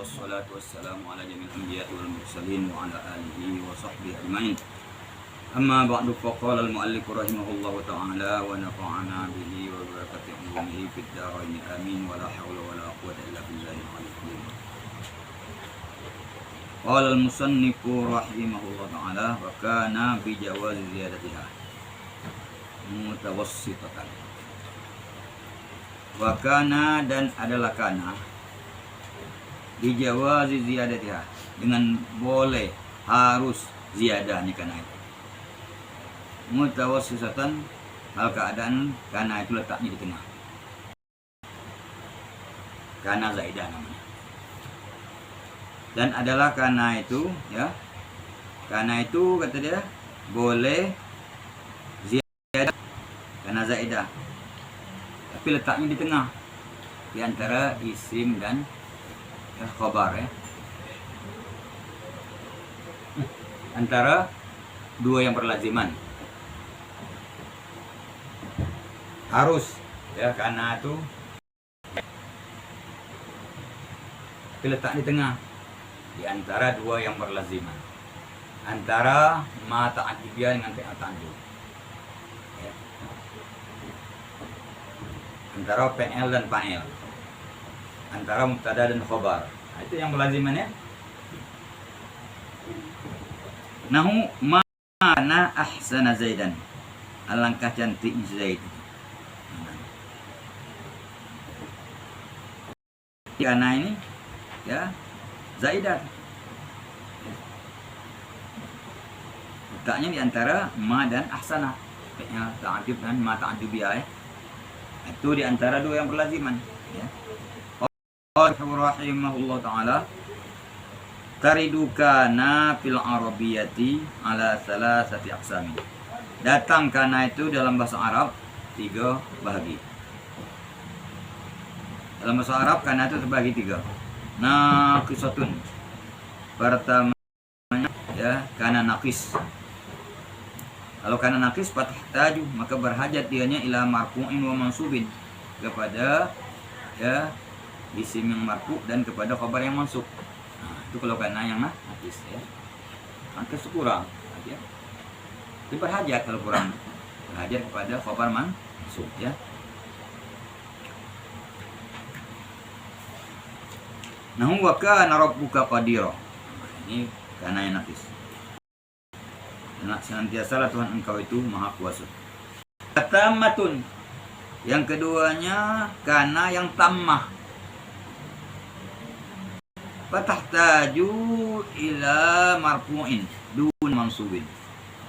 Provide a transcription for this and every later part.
wassalatu wassalamu ala jamil anbiya wal mursalin wa ala alihi wa sahbihi ajma'in. Amma ba'du, faqala al-mu'allif rahimahullahu ta'ala wa nafa'ana bihi wa barakati ulumihi fid dharain amin wa la hawla wa la quwwata illa billahil aliyyil azim. Qala al-musannifu rahimahullahu ta'ala wa kana bi jawazi ziyadatiha mutawassitatan. Wa kana, dan adalah kana bi jawazi ziyadatiha, dengan boleh, harus ziyadahnya kana itu. Mutawassitatan, hal keadaan kana itu letaknya di tengah. Kana zaidah namanya. Dan adalah kana itu, ya. Kana itu kata dia boleh ziyadah, kana zaidah. Tapi letaknya di tengah, di antara isim dan khabar, ya. Antara dua yang berlaziman. Harus, ya, karena itu letak di tengah di antara dua yang berlaziman, antara ma ta'addiyah dengan ta'addud, ya. Antara PL dan fa'il, antara mubtada dan khabar. Nah, itu yang berlaziman, ya. Nahu mana ahsana Zaidan, alangkah cantik Zaid. Karena ini, ya, zaidah. Letaknya di antara ma dan ahsana, ya, ta'adib dan ma ta'adubiyah, ya. Itu di antara dua yang berlaziman, ya. Rahimahullah ta'ala, taridu kana fil arabiyyati ala salasati aqsami. Datang kana itu dalam bahasa Arab tiga bahagi. Dalam bahasa Arab kana itu terbagi tiga. Naqisatun, pertamanya, ya, kana naqis. Kalau kana naqis fatahtaju, maka berhajat dianya ila marfu'in wa mansubin, kepada, ya, isim yang marfu' dan kepada khabar yang mansub. Nah, itu kalau kana yang naqis, ya. Naqis kurang, ya. Itu berhajat kalau kurang, berhajat kepada khabar mansub, ya. Nahu wa kana rabbuka qadira. Ini kana yang naqis. Senantiasa Tuhan engkau itu maha kuasa. Tamatun, yang keduanya kana yang tammah. Fatahtaju ila marfu'in dun mansubin,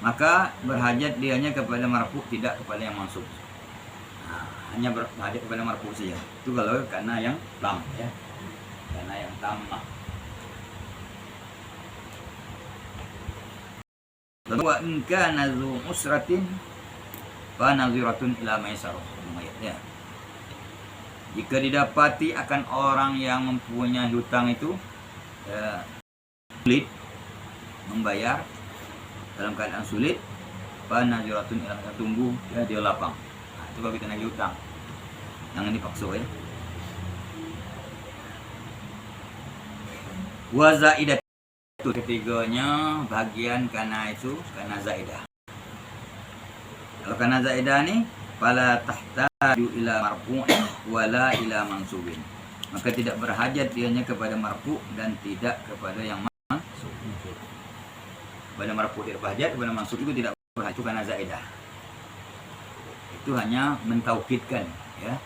maka berhajat dianya kepada marfu', tidak kepada yang mansub. Nah, hanya berhajat kepada marfu' saja. Itu kalau kana yang tam, ya. Kana yang tammah. Wa in kana dzu usratin fa nadhiratun ila maisarah, ya. Jika didapati akan orang yang mempunyai hutang itu, ya, sulit membayar, dalam keadaan sulit, fa nadhiratun ila, tunggu, ya, dia lapang. Nah, itu kalau kita nagih hutang, jangan dipaksa, ya. Wa zaidah, itu ketiganya bagian kana itu kana zaidah. Kalau kana zaidah nih fala tahtaju ila marfu'in wala ila mansubin, maka tidak berhajat dianya kepada marfu' dan tidak kepada yang mansub. Kepada marfu' tidak berhajat, kepada mansub itu tidak berhajat, itu kana zaidah. Itu hanya mentaukidkan, ya.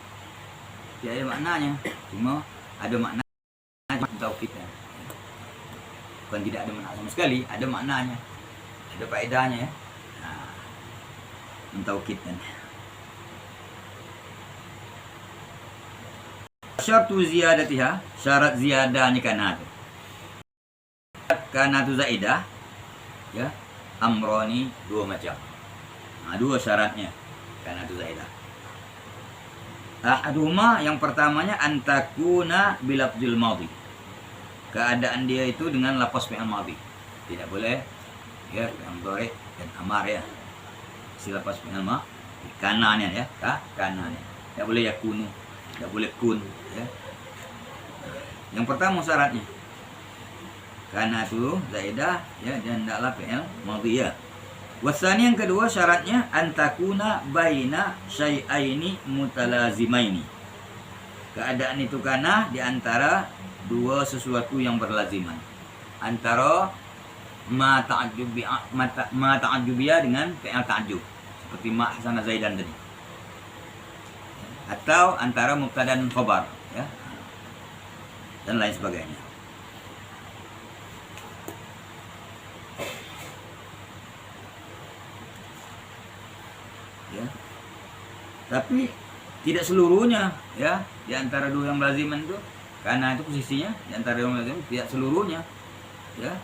Tidak ada maknanya, cuma ada makna mentaukidkan. Bukan tidak ada makna sama sekali, ada maknanya, ada faedahnya, ya. Nah, mentaukidkan. Syartu ziyadatiha, syarat ziyadahnya kana itu. Kana itu zaidah, ya. Amroni, dua macam. Nah, dua syaratnya kana itu zaidah. Ahaduhuma, yang pertamanya antakuna bilafzil madhi, keadaan dia itu dengan lafaz fi'il madhi. Tidak boleh, ya, yang dharif dan amar, ya. Si lafaz fi'il madhi kananya, ya, kananya. Tidak boleh yakunu, tidak boleh kun, ya. Yang pertama syaratnya kana itu zaidah ya, dan hendaklah fi'il madhiyah. Wasani yang kedua syaratnya antakuna baina syai'aini mutalazimaini. Keadaan itu kana di antara dua sesuatu yang berlaziman. Antara ma ta'ajjubiyah dengan fi'il ta'ajjub. Seperti ma ahsana zaidan tadi. Atau antara mubtada dan khabar ya. Dan lain sebagainya. Ya. Tapi tidak seluruhnya ya, di antara dua yang laziman itu, karena itu posisinya di antara yang laziman tidak seluruhnya ya.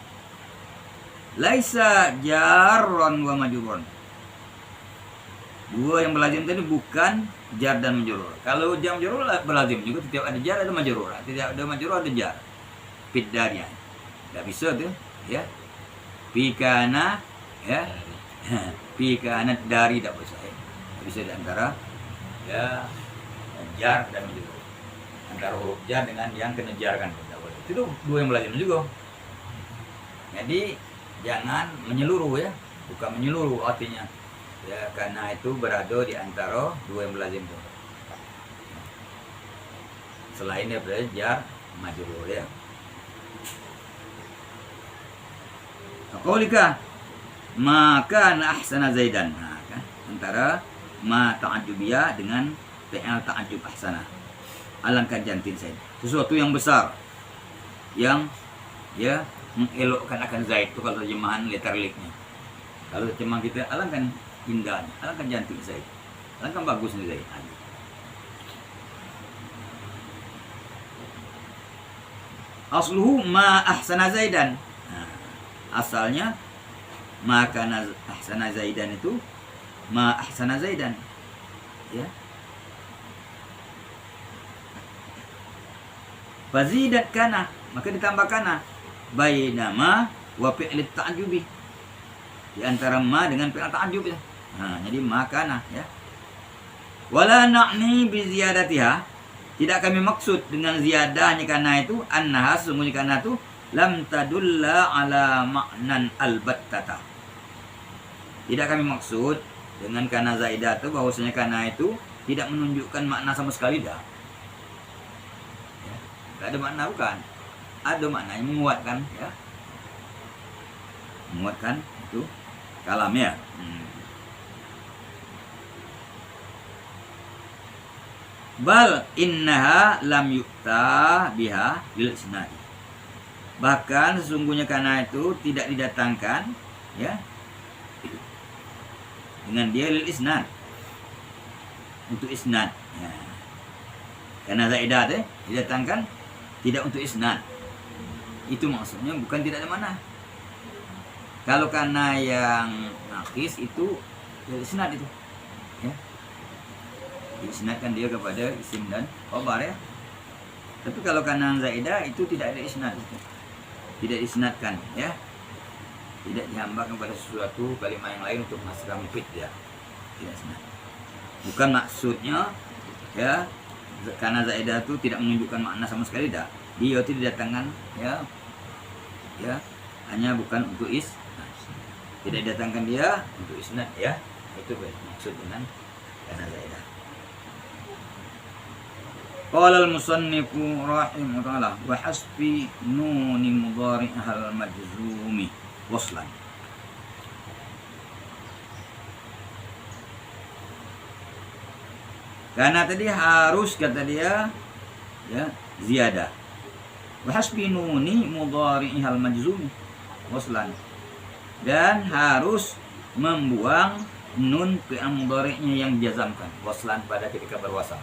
Laisa jarron wa majrurun. Dua yang berlazim tadi bukan jar dan majrur. Kalau jar majrur berlazim juga, setiap ada jar ada majrur, tidak ada majrur ada jar. Fiddariya. Enggak bisa tuh ya. Pikana ya. Pikana dari tidak bisa ya. Tidak bisa di antara ya jar dan majrur. Antara huruf jar dengan yang kena jar kan tidak boleh. Itu dua yang berlazim juga. Jadi jangan menyeluruh ya. Bukan menyeluruh artinya. Ya, karena itu berada di antara dua yang berlazim itu. Selain daripada jar majrur ya. Qaulika maka ahsana zaidan. Nah, kan? Antara ma ta'ajjubiyah dengan fi'il ta'ajjub ahsana. Alangkah jantin Zaid. Sesuatu yang besar yang ya mengelokkan akan Zaid itu kalau terjemahan literally-nya. Kalau terjemahan kita alangkah indahnya, alangkah cantik Zaid, alangkah bagusnya Zaid. Asluhu ma ahsana zaidan. Nah, asalnya ma kana ahsana zaidan itu ma ahsana zaidan. Ya. Fazidat kana, maka ditambah kana bainama wa fi'lit ta'jubi. Di antara ma dengan fi'il ta'jub ya. Nah, jadi makana ya. Wala na'ni bi ziyadatiha. Tidak kami maksud dengan ziyadahnya kana itu annaha sungguhnya kana itu lam tadulla ala ma'nan albattata. Tidak kami maksud dengan kana zaidah itu bahwasanya kana itu tidak menunjukkan makna sama sekali dah. Ya. Tidak ada makna bukan. Ada maknanya menguatkan ya. Menguatkan itu kalamnya. Bal innaha lam yukta biha lil isnad. Bahkan sesungguhnya karena itu tidak didatangkan ya dengan dia lil isnad, untuk isnad ya. Karena zaidah didatangkan tidak untuk isnad. Itu maksudnya bukan tidak ada mana. Kalau karena yang nakis itu dari isnad itu ya. Diisnadkan dia kepada isim dan khabar ya. Tapi kalau karena zaidah itu tidak ada isnad itu. Tidak diisnadkan ya. Tidak dihambakan pada sesuatu kalimat yang lain untuk menghasilkan mufid ya. Tidak isnad. Bukan maksudnya ya karena zaidah itu tidak menunjukkan makna sama sekali dah. Dia itu didatangkan ya. Ya, hanya bukan untuk tidak didatangkan dia untuk isnad ya. Itu maksud dengan karena zaidah. Qala al-musannifu rahimahullah wa hasbi nuni mudhari'ah al-majzumi waslan. Karena tadi harus kata dia ya ziyadah. Wa hasbi nuni mudhari'ah al-majzumi waslan. Dan harus membuang nun fi'il mudhari'nya yang dijazamkan waslan pada ketika berwasal.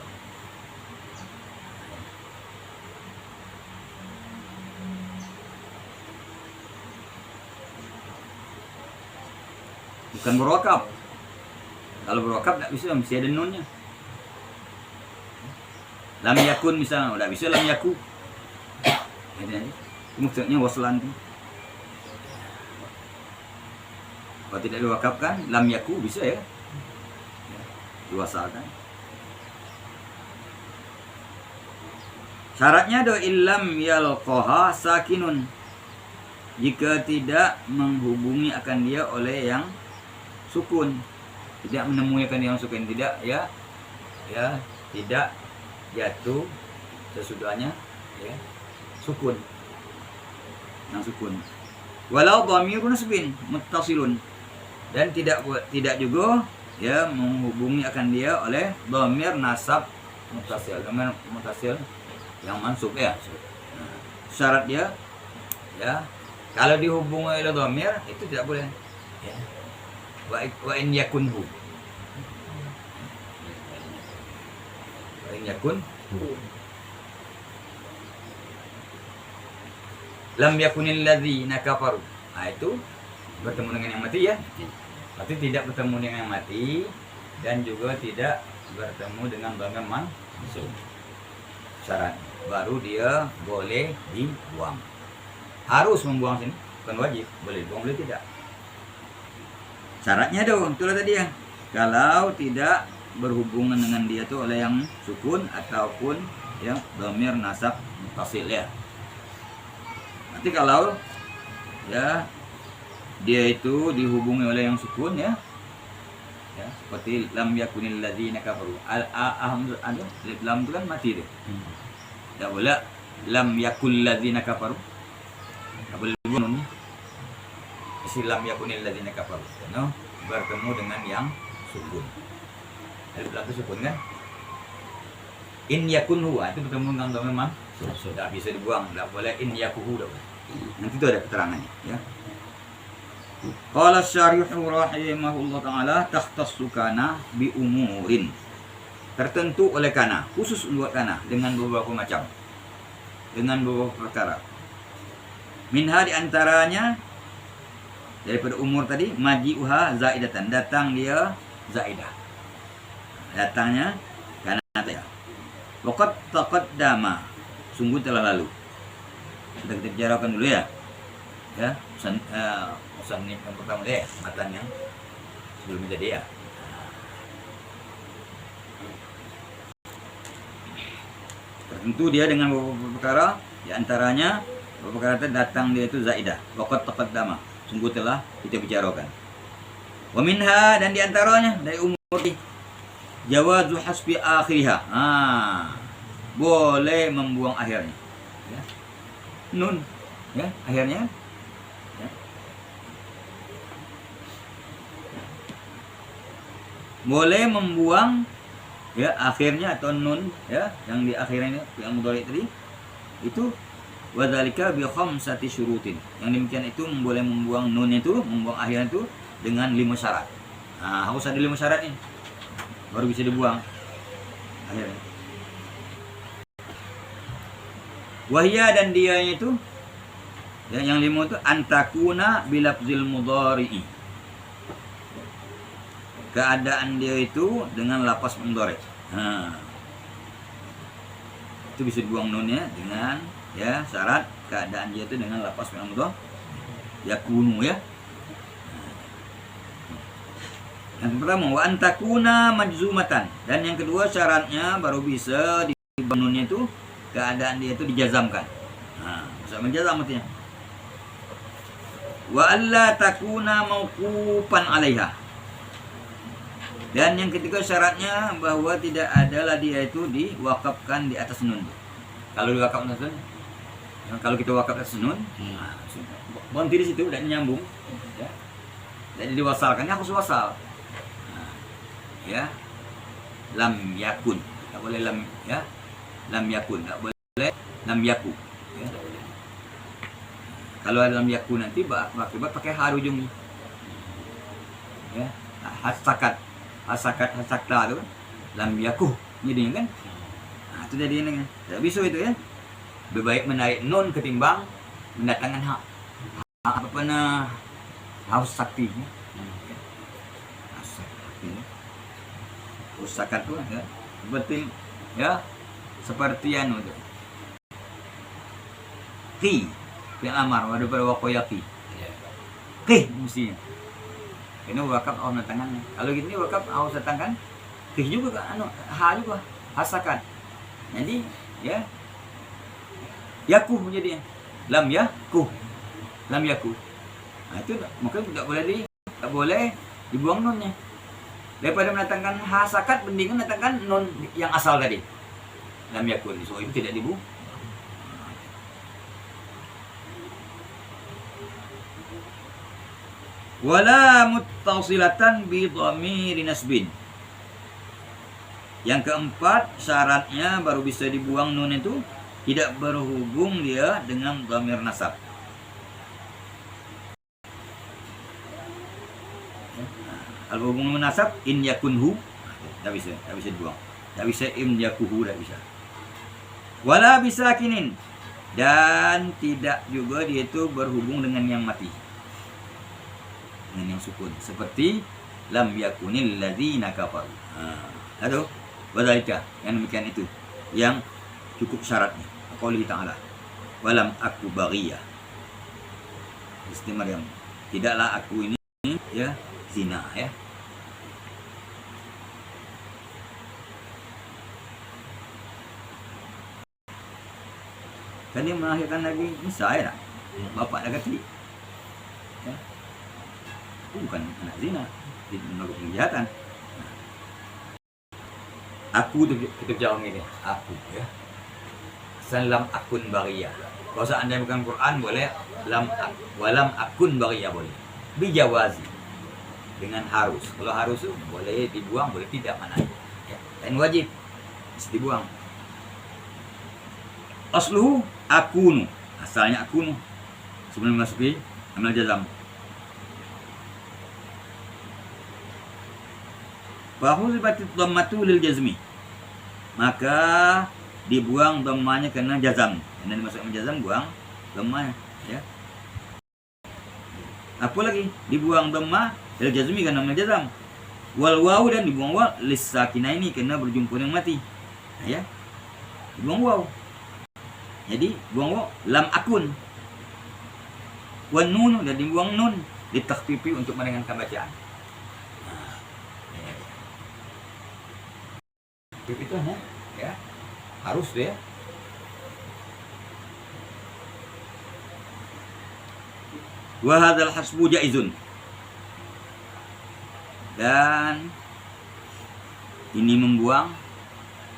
Bukan berwakaf. Kalau berwakaf tidak bisa, mesti ada nunnya. Lam yakun misalnya, tidak bisa lam yaku. Jadi maksudnya waslan itu. Kalau tidak diwakafkan, lam yaku bisa ya. Diwasalkan. Syaratnya do illam yalqaha sakinun. Jika tidak menghubungi akan dia oleh yang sukun. Tidak menemui akan yang sukun, tidak ya. Ya, tidak jatuh sesudahnya ya sukun. Yang sukun. Walau dhamirun nasbin muttasilun. Dan tidak juga ya menghubungi akan dia oleh dhamir nasab muttasil. Dhamir muttasil yang mansub ya. Nah, syarat dia ya kalau dihubungi oleh dhamir itu tidak boleh. Ya. Wa in yakunhu. Wa in yakunhu. Lam yakunil ladzina kafaru. Nah, itu bertemu dengan yang mati ya. Berarti tidak bertemu dengan yang mati dan juga tidak bertemu dengan dhamir mansub. Syarat baru dia boleh dibuang. Harus membuang sini, bukan wajib. Boleh dibuang, boleh tidak. Syaratnya dong, itulah tadi ya. Kalau tidak berhubungan dengan dia tuh oleh yang sukun ataupun yang dhamir nasab muttasil ya. Nanti kalau ya dia itu dihubungi oleh yang sukun ya. Ya, seperti lam yakunil ladzina kafaru. Lam itu kan mati dia. Tidak boleh lam yakul ladzina kafaru. Tidak boleh dibunuh. Isi lam yakunil ladzina kafaru. No, bertemu dengan yang sukun. Alif lam itu sukun kan? In yakunhu itu bertemu dengan dhamir mansub. Sudah bisa dibuang. Tidak boleh in yakuhu. Nanti itu ada keterangannya ya. Qala syarihu rahimahullah ta'ala takhtassu kana bi umurin. Tertentu oleh kana, khusus buat kana dengan beberapa macam. Dengan beberapa perkara. Minha di antaranya daripada umur tadi maji'uha zaidatan, datang dia zaidah. Datangnya kana ya. Waqad taqaddama, sungguh telah lalu. Kita bicarakan dulu ya. Ya, pesan yang pertama deh, matan yang sebelum tadi ya. Tertentu dia dengan beberapa perkara, di antaranya beberapa perkara datang dia itu zaidah. Waqad taqaddama, sungguh telah kita bicarakan. Wa minha, dan di antaranya dari umur jawazu hasbi akhiriha. Boleh membuang akhirnya. Ya. Nun, ya, akhirnya. Ya. Boleh membuang ya akhirnya atau nun ya yang di akhirnya yang mudhari tadi itu wadzalika bi khamsati syurutin. Yang demikian itu boleh membuang nun itu, membuang akhirnya itu dengan 5 syarat. Nah, harus ada 5 syarat ini baru bisa dibuang akhirnya. Wahya, dan dia itu ya, yang 5 itu antakuna bilafzil mudhari'i. Keadaan dia itu dengan lafaz mudhari'. Itu bisa dibuang nunnya dengan ya syarat keadaan dia itu dengan lafaz mudhari' yakunu ya. Yang pertama wa antakuna majzumatan, dan yang kedua syaratnya baru bisa dibuang nunnya itu keadaan dia itu dijazamkan. Bisa menjazam artinya. Wa alla takuna mauqufan 'alaiha. Dan yang ketiga syaratnya bahwa tidak adalah dia itu diwakafkan di atas nun. Kalau diwakafkan atas nun, kalau kita wakaf atas nun, berhenti di situ dan nyambung. Ya. Jadi diwasalkannya harus wasal. Ya, lam yakun, tak boleh lam ya. Lam yakun, tak boleh lam yaku. Ya. Kalau lam yakun nanti berakibat pakai ha ujungnya. Ya, hasakat hasakta itu kan lam yaku jadinya kan. Nah, itu jadi ini kan. Tak bisa itu ya. Lebih baik menarik nun ketimbang mendatangkan ha. Apa pernah haus sakti. Usakat tu ya. Betul ya. Seperti anu tu. Qi yang amar pada waqayaqi. Qi mestinya. Ini wakaf awal tangannya. Kalau gini wakaf awal tangan, qi juga anu ha juga hasakat. Jadi ya yakuh menjadi lam yakuh, lam yakuh. Nah, itu maka tak boleh dibuang nunnya. Daripada mendatangkan hasakat, mendingan mendatangkan nun yang asal tadi, lam yakun. So itu tidak dibuang. Wala muttasilatan bi dhamiri nasbin. Yang keempat, syaratnya baru bisa dibuang nun itu tidak berhubung dia dengan dhamir nasab. Kalau hubung nasab, in yakunhu, tak bisa dibuang. Tak bisa in yakuhu, tak bisa. Wala bisakinin, dan tidak juga dia itu berhubung dengan yang mati, dengan yang sukun, seperti lam yakunil ladzina kafaru. Aduh, wadhalika, yang demikian itu yang cukup syaratnya. Qauli ta'ala, walam aku baghiyah. Istimewa yang tidaklah aku ini ya zina ya. Kan dia melahirkan lagi Isa ya, bapak dah kata ya. Itu bukan anak zina, dia melakukan kejahatan. Aku tu kita jawab ini, aku ya. Salam akun bariyah. Kalau seandainya bukan Quran boleh walam akun bariyah boleh. Bijawazi, dengan harus. Kalau harus tu boleh dibuang, boleh tidak, mana ya. Dan wajib mesti dibuang. Asluhu akunu, asalnya akunu sebelum masuki amal jazam. Fahuzibatit dhammatu lil jazmi, maka dibuang dhammanya karena jazam. Karena dimasukkan jazam, buang dhammanya ya. Apa lagi? Dibuang dhamma lil jazmi karena jazam. Wal waw, dan dibuang waw lis sakinaini karena berjumpa dengan mati. Ya. Dibuang waw. Jadi buang waw lam akun. Wan nun, dan dibuang nun ditakhfifi untuk meringankan bacaan. Itu ya harus dia. Wa hadzal hasbu jaizun, dan ini membuang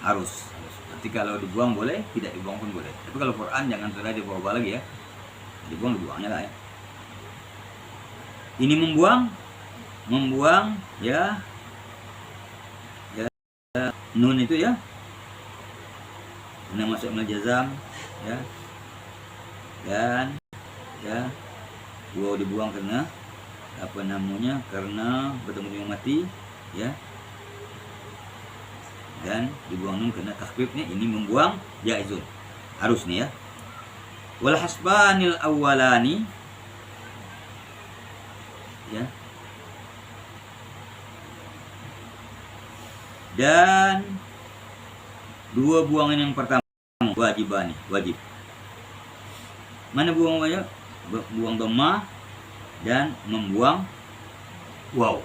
harus. Nanti kalau dibuang boleh, tidak dibuang pun boleh. Tapi kalau Quran jangan sudah dibawa lagi ya, dibuangnya lah ya. Ini membuang ya nun itu ya, kena masuk amal jazam ya, dan ya waw dibuang karena apa namanya, karena bertemu dengan mati ya, dan dibuang nun karena takhfifnya. Ini membuang jaizun, harus nih ya. Wal hasbanil awwalani ya, dan dua buangan yang pertama wajibani, wajib. Mana buangannya? Buang dhamma dan membuang waw.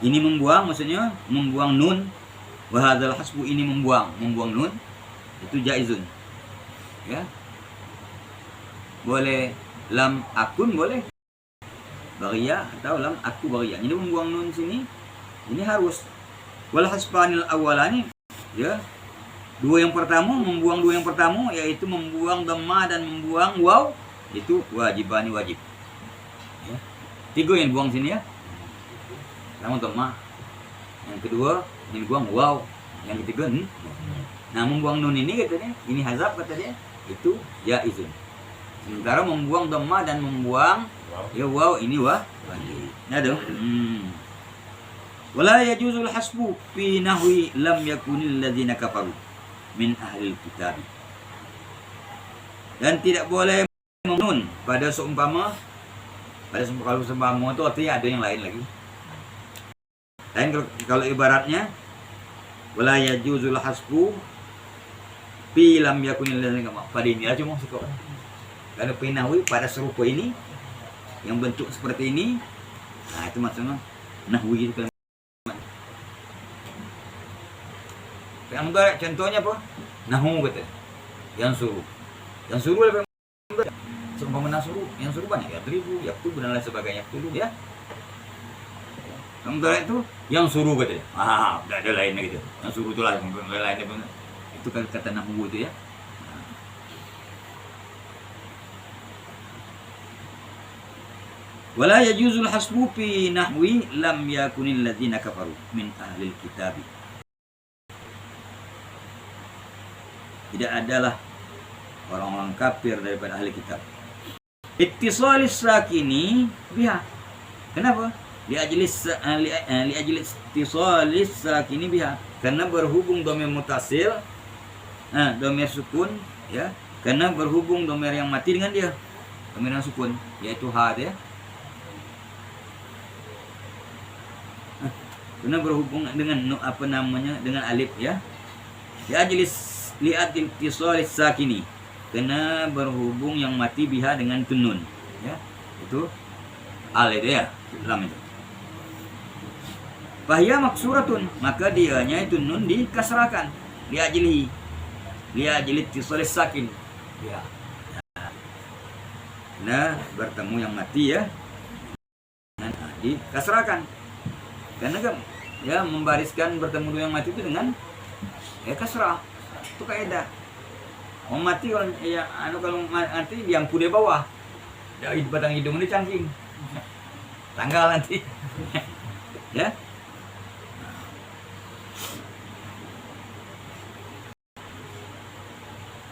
Ini membuang, maksudnya membuang nun. Wa hadzal hasbu, ini membuang nun, itu jaizun ya. Boleh lam akun, boleh bariyah, atau lam aku bariyah. Ini membuang nun sini, ini harus. Wal hasbanil awalani ya, dua yang pertama, yaitu membuang dhamma dan membuang waw, itu wajibani, wajib ya. Tiga yang buang sini ya. Pertama dhamma, yang kedua yang buang waw, yang ketiga nah membuang nun ini katanya, ini hazab kata dia, itu jaizun. Sementara membuang dhamma dan membuang ya waw, ini wajib. Nah dong. Wala yajuzul hasbu fi nahwi lam yakunil ladzina kafaru min ahlil kitab. Dan tidak boleh nun pada seumpama, kalau seumpama itu artinya ada yang lain lagi. Lain kalau ibaratnya wala yajuzul hasbu fi lam yakunil ladzina kafaru. Pada ini aja mau suka. Kalau fi nahwi pada serupa ini yang bentuk seperti ini, nah itu maksudnya nahwi itu. Yang mudah contohnya apa? Nahu kata. Yang suruh lebih seumpama suruh, yang suruh banyak ya ribu, ya tuh dan lain sebagainya dulu ya. Sementara itu yang suruh katanya, udah ada lainnya gitu. Yang suruh itu lain, lainnya itu kan kata nahwu itu ya. Wala yajuzul hasbu fi nahwi lam yakunil ladzina kafaru min ahlil kitabi. Tidak adalah orang-orang kafir daripada ahli kitab. Ittisalis sakini biha. Kenapa? Li ajlis ittisalis sakini biha. Karena berhubung dhamir mutasil, dhamir sukun ya. Karena berhubung dhamir yang mati dengan dia. Dhamir yang sukun yaitu ha ya. Karena berhubung dengan apa namanya dengan alif ya. Ya ajlis liat ittisalis sakini. Karena berhubung yang mati biha dengan tunun ya. Itu al itu ya, lam itu. Fahya maksuratun, maka dianya itu nun dikasrakan. Li ajli ittisalis sakin. Ya. Nah, bertemu yang mati ya. Dikasrakan. Karena kan ya membariskan bertemu yang mati itu dengan ya kasrah. Itu kaidah. Orang mati kalau ya kalau mati yang di bawah. Ya batang hidung ini cangking. Tanggal nanti. Ya.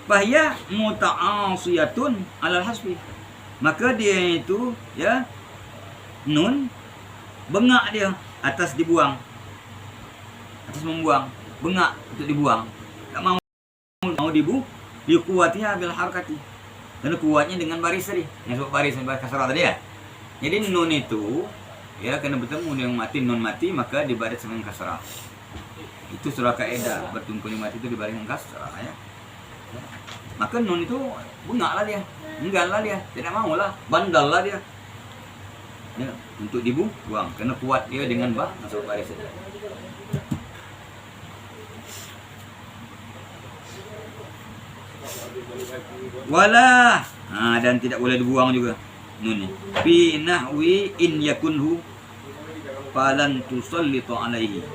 Fahya muta'asiyatun alal hasbi. Maka dia itu ya nun bengak dia atas dibuang, atas membuang, bengak untuk dibuang, tak mau dikuatinya bil harakati, karena kuatnya dengan baris tadi, yang sebut baris kasrah tadi ya. Jadi nun itu ya karena bertemu dengan mati, nun mati maka dibaris dengan kasrah. Itu surah kaidah bertumpu mati itu dibaris dengan kasrah ya. Maka nun itu bengak lah dia, enggan lah dia, tidak mau lah, bandal lah dia. Ya, untuk dibuang karena kuat dia dengan masuk baris itu. Wala dan tidak boleh dibuang juga nun. Fi nahwi in yakunhu falan tusallitu alaihi.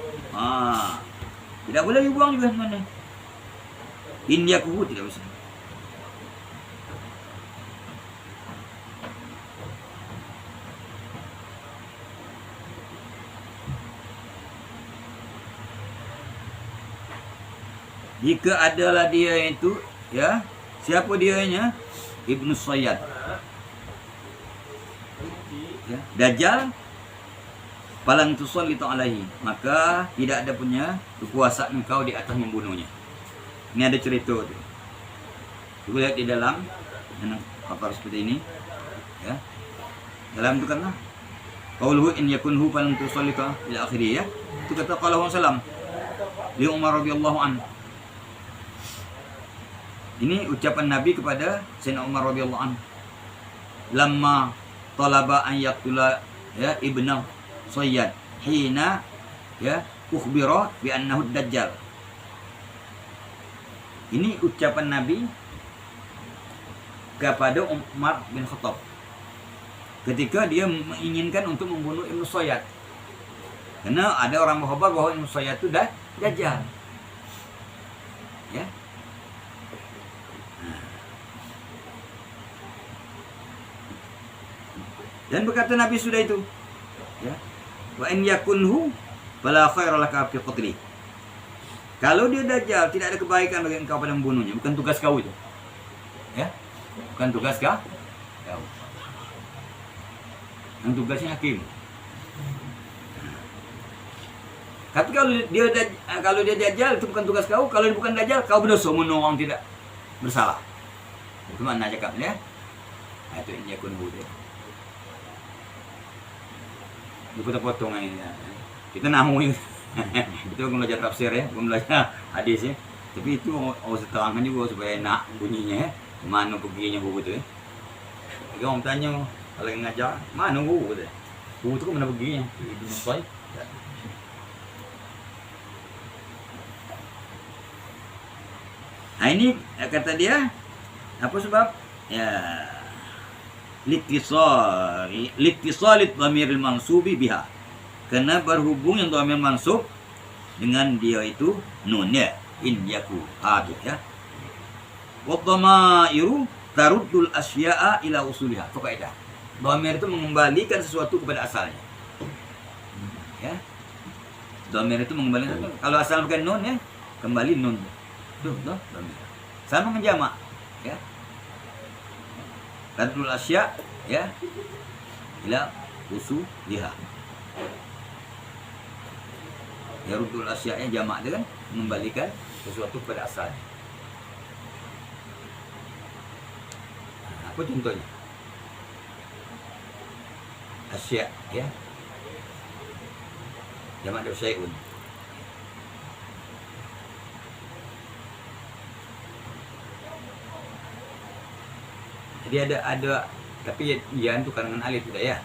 Tidak boleh dibuang juga nun. In yakunhu tidak bisa. Jika adalah dia itu ya, siapa dianya? Ibnu Sayyad. Ya, Dajjal falan tusallitu alaihi, maka tidak ada punya kekuasaan engkau di atas membunuhnya. Ini ada cerita tu. Coba lihat di dalam apa seperti ini ya. Dalam itu kan qauluhu in yakunhu falan tusallitu ila akhirih ya. Itu kata qalahu sallam li Umar radhiyallahu anhu. Ini ucapan Nabi kepada Sayyidina Umar radhiyallahu anhu. Lamma talaba an yaqtula ya Ibnu Sayyad hina ya ukhbira bi annahu dajjal. Ini ucapan Nabi kepada Umar bin Khattab ketika dia menginginkan untuk membunuh Ibnu Sayyad. Karena ada orang berkhabar bahwa Ibnu Sayyad itu dajjal. Ya. Dan berkata Nabi sudah itu ya, wa in yakunhu fala khaira laka fi qatli. Kalau dia dajjal tidak ada kebaikan bagi engkau pada membunuhnya, bukan tugas kau itu. Ya. Bukan tugas kau. Yang tugasnya hakim. Tapi kalau dia dajjal itu bukan tugas kau, kalau dia bukan dajjal kau berdosa menolong tidak bersalah. Itu makna cakapnya. Nah, itu in yakunhu dia. Dipotong-potong ini. Kita nahu itu belum belajar tafsir ya, belum belajar hadis ya. Tapi itu harus diterangkan juga supaya enak bunyinya ya. Mana perginya buku itu ya. Jadi orang tanya kalau yang ngajar, mana buku itu? Buku itu mana perginya? Itu sampai. Nah, ini kata dia apa sebab? Ya, litisali dhamiril mansubi biha. Karena berhubung yang dhamir mansub dengan dia itu nun ya, in yaku adu ya. Wa dhamairu taruddul asya'a ila usuliha. Itu kaidah. Dhamir itu mengembalikan sesuatu kepada asalnya. Ya. Dhamir itu mengembalikan kalau asal bukan nun ya, kembali nun. Tuh, dhamir. Sama dengan jamak ya. Taruddul asya' ya ila usuliha. Ya rudul asya'nya jamak dia kan mengembalikan sesuatu kepada asalnya. Nah, apa contohnya? Asya' ya. Jamak dari syai'un. Jadi ada tapi ya itu karangan alif sudah ya.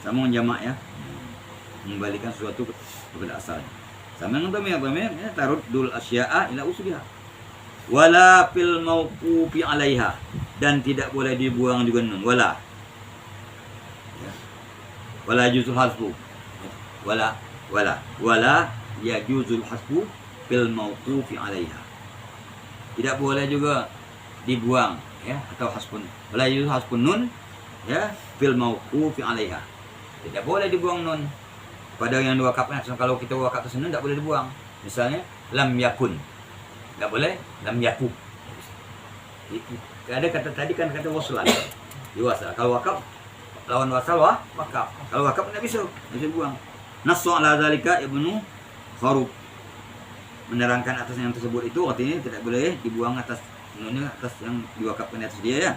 Sama dengan jamak ya, mengembalikan sesuatu kepada asalnya. Sama dengan dhamir ya, taruddul asya'a ila usuliha. Wala fil mauqufi 'alaiha, dan tidak boleh dibuang juga nun wala. Ya. Wala juzul hasbu. Wala ya juzul hasbu fil mauqufi 'alaiha. Tidak boleh juga dibuang ya, atau hasbun. Wala juzul hasbun nun ya fil mauqufi 'alaiha. Tidak boleh dibuang nun pada yang dua wakafnya. Kalau kita wakaf atas nun tidak boleh dibuang. Misalnya lam yakun, tidak boleh lam yaku. Ada kata tadi kan kata waslan, diwasal. Kalau wakaf lawan wasal wakaf. Kalau wakaf tidak bisa dibuang. Nassu ala zalika Ibnu Kharub menerangkan atas yang tersebut itu artinya tidak boleh dibuang atas nunnya atas yang diwakafkan atas dia ya.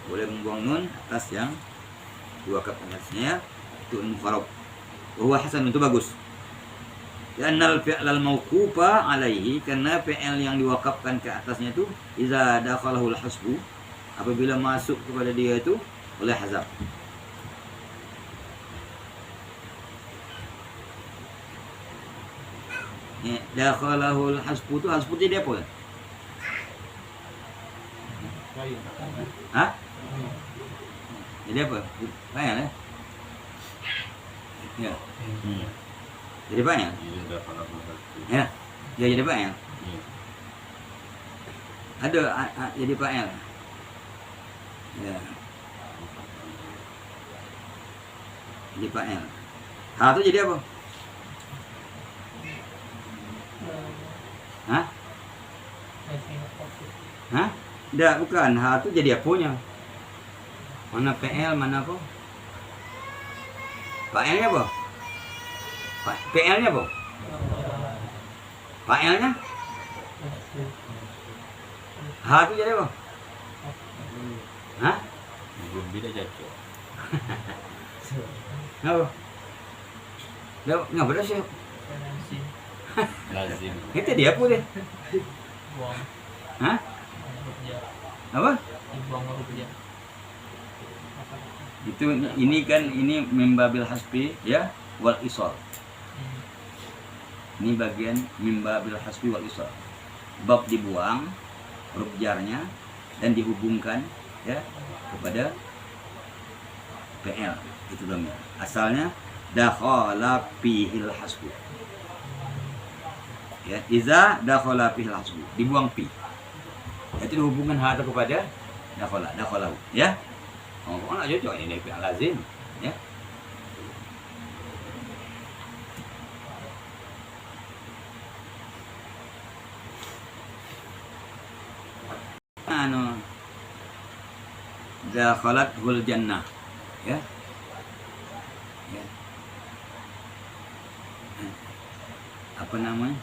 Boleh membuang nun atas yang diwakafkan atasnya. Itu Ibnu Kharub. Wa hasan, itu bagus. Karena fi'lal mauqufa alaihi, karena fi'il yang diwakafkan ke atasnya itu iza dakhalahul hasbu, apabila masuk kepada dia itu oleh hazaf. Ya, dakhalahul hasbu itu hasbu jadi apa? Hah? Jadi apa? Banyak ya? Ya. Jadi banyak. Ya. Ya jadi banyak. Ada jadi banyak. Ya. Jadi banyak. Ha itu jadi apa? Hah? Hah? Tidak, bukan. Ha itu jadi apanya? Mana PL, mana apa? PL-nya apa? PL-nya apa? PL-nya? Ha itu jadi apa? Hah? Belum beda cocok. Ngapa? Ngapa dah sih? Lazim. Itu dia apa deh? Buang Hah? rupiah. Apa? Buang rupiah. Itu ini kan ini mimbabil hasbi ya wal isal. Ini bagian mimbabil hasbi wal isal. Bab dibuang huruf jarnya dan dihubungkan ya kepada PL itu dhamir. Asalnya dakhala fihil hasbu. Ya, iza dakhala fihil hasbu. Dibuang fi. Itu dihubungkan hada kepada dakhala ya. Oh, nak cocok ini fi'il lazim, ya. Dakhalathul jannah, ya. Ya. Apa namanya?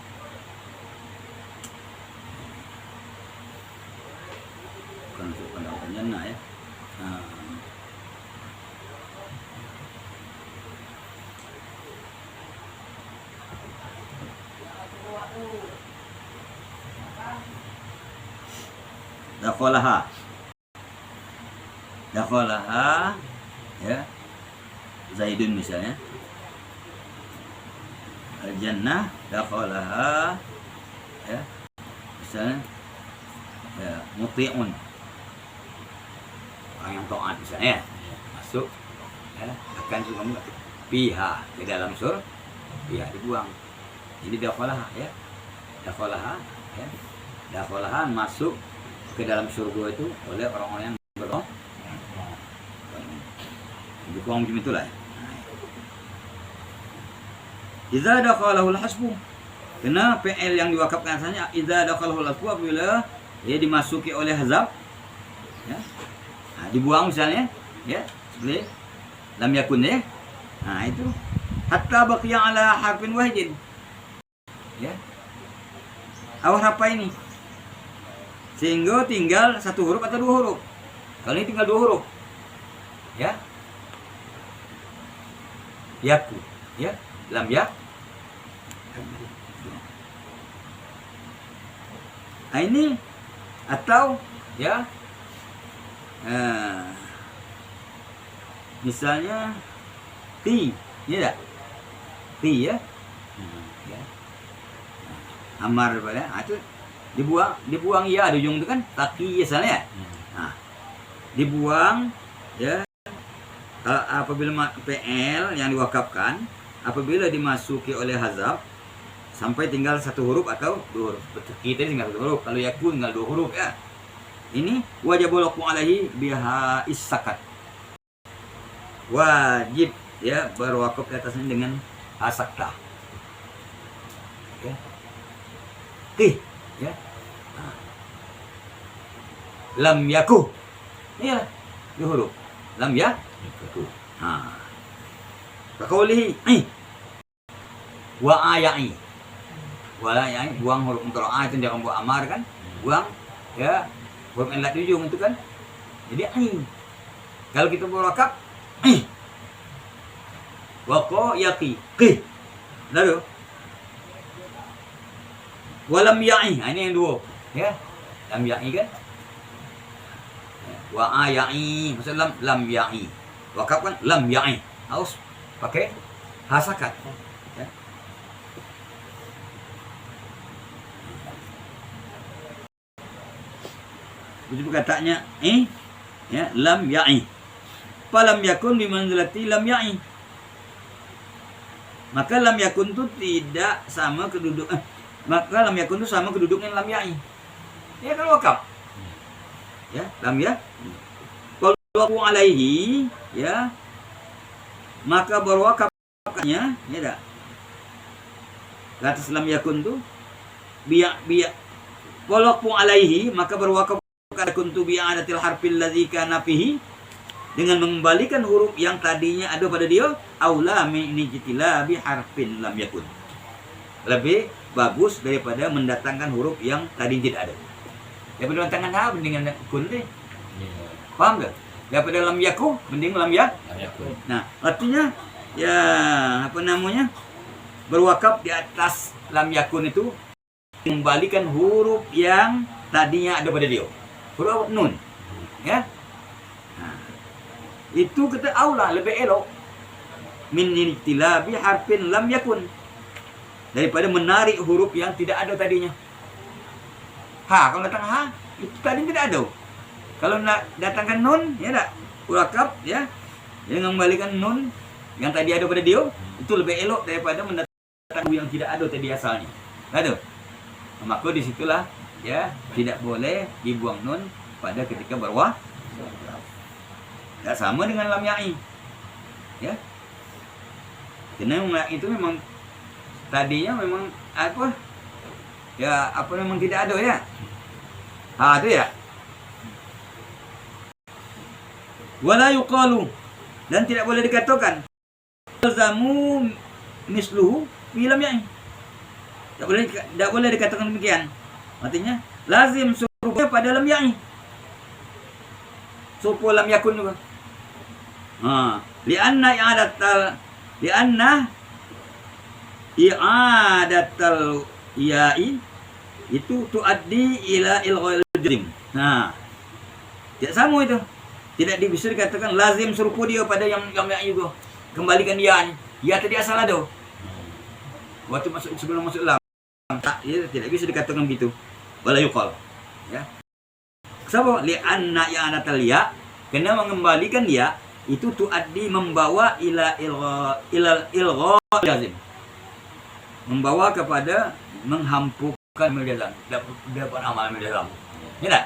Bukan masuk pada jannah ya. Dakhalaha ya Zaidun misalnya. Al-jannah dakhalaha, ya. Misalnya ya, muti'un, orang yang taat misalnya ya. Masuk ya, akan suka piha ke dalam surga, piha dibuang. Jadi dakhalaha ya. Dakhalaha ya. Dakhalaha masuk ke dalam surga itu oleh orang-orang yang berdoa. Lebih kurang macam itulah. Idza dakhalahul hasbu. Kena PL yang diwakafkan asalnya idza dakhalahul hasbu, apabila ia dimasuki oleh hazab ya. Nah, dibuang misalnya ya, seperti lam yakun ya. Nah, itu hatta baqiya ala harfin wahidin. Ya. Awal apa ini? Sehingga tinggal satu huruf atau dua huruf. Kalau ini tinggal dua huruf. Ya. Yaku, ya. Lam ya. Nah, ini atau ya misalnya ti, ya tak? Ti ya. Ya. Amar pada itu dibuang ya di ujung itu kan taki misalnya. Nah, dibuang ya apabila PL yang diwakafkan apabila dimasuki oleh hazab sampai tinggal satu huruf atau dua huruf. Kita tinggal satu huruf, kalau yakun tinggal dua huruf ya. Ini wajibul waqfu alaihi biha isakat. Wajib ya berwakaf di atasnya dengan asakta. Ya. Ti ya. Nah. Lam yaku. Ini ya dua huruf. Lam ya. Nah. Kaqaulihi wa aya'i. Wa aya'i, buang huruf untuk a itu jangan buat amar kan? Buang ya huruf yang di ujung itu kan. Jadi ai. Kalau kita berakap wa qa yaqi. Qi. Lalu walam ya'i. Ini yang dua ya. Lam ya'i kan? Wa aya'i, maksud lam ya'i. Wakaf kan lam ya'i. Harus pakai hasakat ya. Begitu katanya ya lam ya'i. Falam yakun bimanzilati lam ya'i. Maka lam yakun itu tidak sama keduduk maka lam yakun itu sama keduduknya lam ya'i. Ya kan wakaf. Ya, lam ya. Kalau alaihi ya maka berwakafnya ya dah. Atas lam yakun tu biya walaupun alaihi maka berwakaf kuntu bi'adatil harfil ladzi kana fihi, dengan mengembalikan huruf yang tadinya ada pada dia, aula min ijtila bi harfin lam yakun. Lebih bagus daripada mendatangkan huruf yang tadi tidak ada. Daripada mendatangkan ha mendingan kun deh. Paham tak? Daripada lam yaku mending lam yakun. Nah, artinya ya apa namanya? Berwakaf di atas lam yakun itu mengembalikan huruf yang tadinya ada pada dia. Huruf nun. Ya. Nah, itu kata aula lebih elok min intilabi harfin lam yakun, daripada menarik huruf yang tidak ada tadinya. Ha, kalau datang ha, itu tadi tidak ada. Kalau nak datangkan nun, ya tak? Wakaf ya. Yang mengembalikan nun yang tadi ada pada dia, itu lebih elok daripada mendatangkan yang tidak ada tadi asalnya. Ada. Maka disitulah ya tidak boleh dibuang nun pada ketika berwakaf. Tak sama dengan lam ya'i. Ya. Karena itu memang tadinya memang apa? Ya, apa memang tidak ada ya. Ha, itu ya. Wala yuqalu, dan tidak boleh dikatakan zamu misluhu fi lam ya'i. Tak boleh dikatakan demikian. Artinya lazim serupa pada lam ya'i. Serupa lam yakun juga. Ha, li'anna i'adatal ya'i itu tuaddi ila ilghal jazm. Nah, tidak sama itu. Tidak bisa dikatakan lazim serupa dia pada yang ya'i juga. kembalikan dia. Ya tadi asal ada. Waktu sebelum masuk lam, tak, ya, tidak bisa dikatakan begitu. Wala yuqal. Ya. Kenapa? Li'anna yang ada talia, kena mengembalikan dia itu tuaddi membawa ila ilgha lazim. Membawa kepada menghampukan milazam. Dapat amal milazam. Ya tak?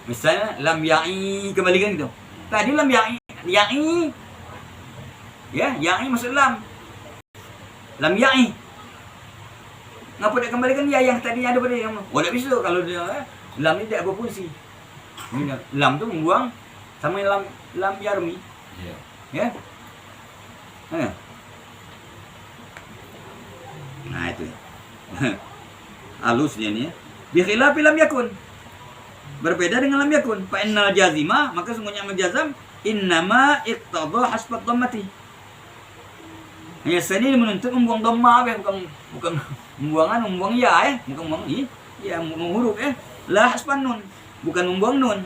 Misalnya lam ya'i kembalikan gitu. Tadi lam ya'i ya, ya'i maksud lam. Lam ya'i. Ngapa tak kembalikan ya yang tadinya ada pada yang? Oh, tak bisa kalau dia lam ni tak berfungsi. Lam tu membuang sama lam yarmi. Ya. Ya. Nah itu. Halusnya ni ya. Bi khilafi lam yakun. Berbeda dengan lam yakun. Fa innal jazima, maka sungguhnya menjazam innama iqtadha hasbat dhammati. Hanya sini menuntut membuang dhamma bukan membuang ya bukan membuang ya membuang huruf la hasban nun, bukan membuang nun.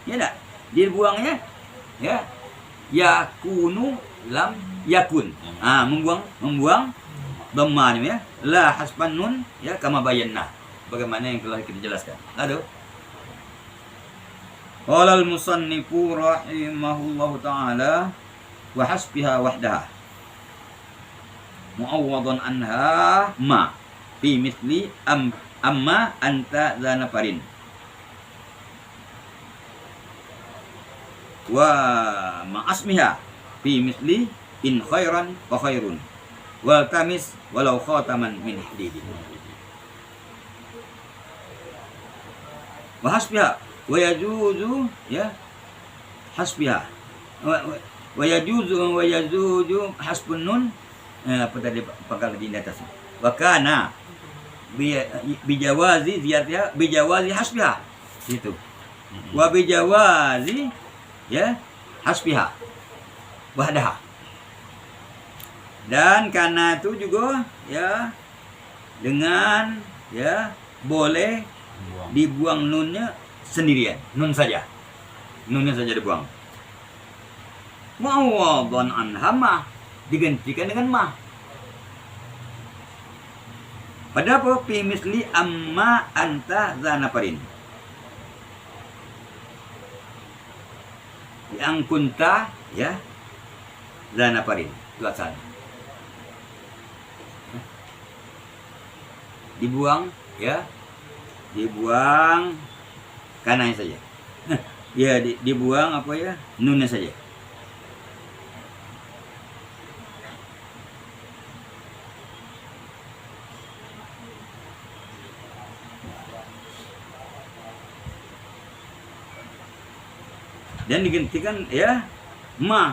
Ya tak? Dia buangnya ya yakunu lam yakun. Membuang dhamma ni ya. La hasban nun ya kama bayanna. Bagaimana yang telah kita jelaskan. Lalu qala al-musannifu rahimahullahu taala wa hasbiha wahdaha mu'awwadan anha ma fi mithli amma anta zanafarin wa ma'asmiha fi mithli in khairan wa khairun wal tamis walau khataman min hadidin wa hasbiha wa yajuzu ya hasbiha wa yajuzu hasbun nun apa tadi pangkal di atas wa kana bijawazi ziyadatiha bijawazi hasbiha itu wa bijawazi ya hasbiha wahdaha. Dan karena itu juga ya dengan ya boleh dibuang nunnya sendirian, nun saja dibuang. Mu'awwadan anha ma, digantikan dengan ma. Pada apa? Fi misli amma anta zanafarin. Yang kunta ya zanafarin itu asalnya. Dibuang ya, dibuang kanannya saja. Ya dibuang apa ya, nunnya saja. Dan digantikan ya ma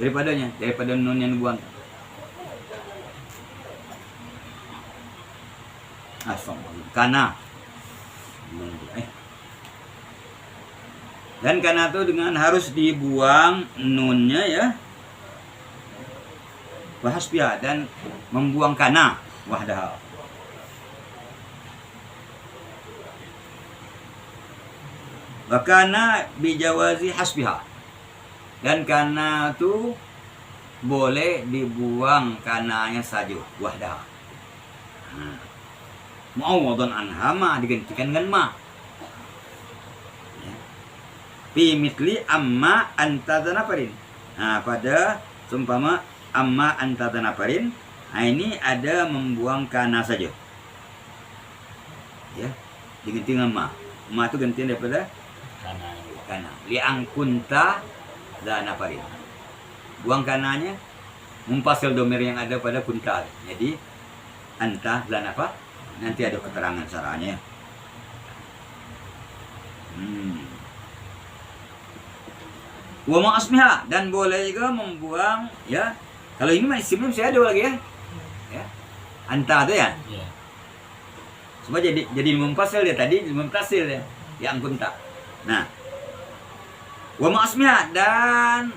daripada nun yang dibuang. Kana dan kana itu dengan harus dibuang nunnya ya wahasbiha dan membuang kana wahdaha. Wakana bijawazi hasbiha dan kana itu boleh dibuang kananya saja wahdaha. Mu'awwadan anha ma digantikan dengan ma. Fi mithli amma anta zanafarin. Nah, pada seumpama amma anta zanafarin, nah ini ada membuang kana saja. Ya, diganti dengan ma. Ma itu gantian daripada kana. Li'an kunta zanafarin. Buang kananya, mumpasil domir yang ada pada kunta. Jadi anta zanafar. Nanti ada keterangan caranya. Wa ma'asmiha dan boleh juga membuang ya. Kalau ini masih belum saya ada lagi ya. Ya. Anta itu ya. Iya. Semua jadi mumpasil dia tadi mumpasil ya. Yang kunta. Nah. Wa ma'asmiha dan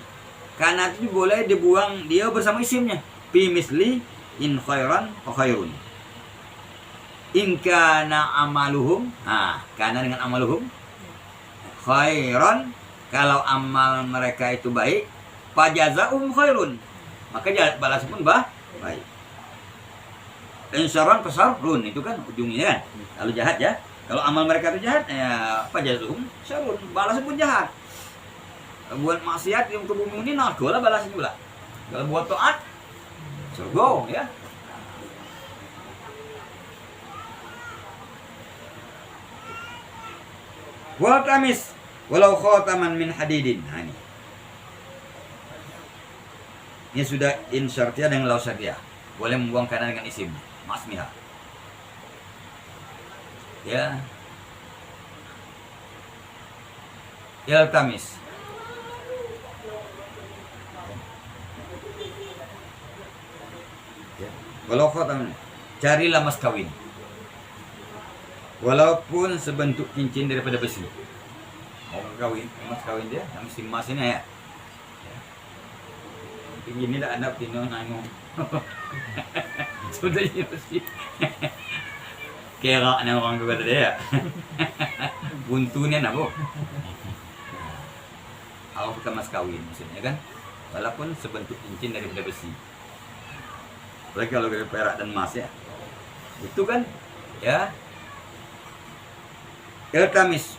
karena itu boleh dibuang dia bersama isimnya. Fi misli in khairan wa khairun. In kana amaluhum, kana dengan amaluhum khairan, kalau amal mereka itu baik, fajazaum khairun, maka balas pun baik. Insyarun fasarrun, itu kan ujungnya kan. Kalau jahat ya, kalau amal mereka itu jahat, ya apa jazum? Syarrun, balas pun jahat. Kalau buat maksiat yang ke bumi ini, neraka lah balasnya pula. Kalau buat taat, surga ya. Wa tamis walau khataman min hadidin. Nah, ini sudah insyartiyah dengan lausatiyah. Boleh membuang kanan dengan isim ma'asmiha. Ya. Yaltamis. Ya. Walau khataman, carilah mas kawin. Walaupun sebentuk cincin daripada besi. Mau kawin, mas kawin dia, mesti emas ini ya. Ini dah anak tino nano. Sudah ini mesti. Kira na orang kata dia. Buntunya nabo. Awak bukan mas kawin maksudnya kan. Walaupun sebentuk cincin daripada besi. Apalagi kalau dari perak dan emas ya. Itu kan ya. Iltamis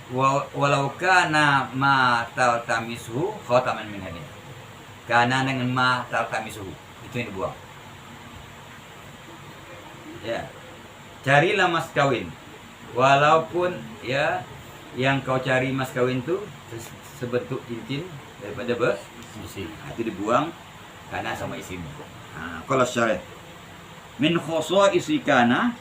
walau kana ma taltamisuhu khataman min hadid. Kana dengan ma taltamisuhu, itu yang dibuang. Ya. Carilah mas kawin. Walaupun ya yang kau cari mas kawin itu sebentuk cincin daripada besi, itu dibuang kana sama isimnya. Nah, kalau syarah min khusaisi kana,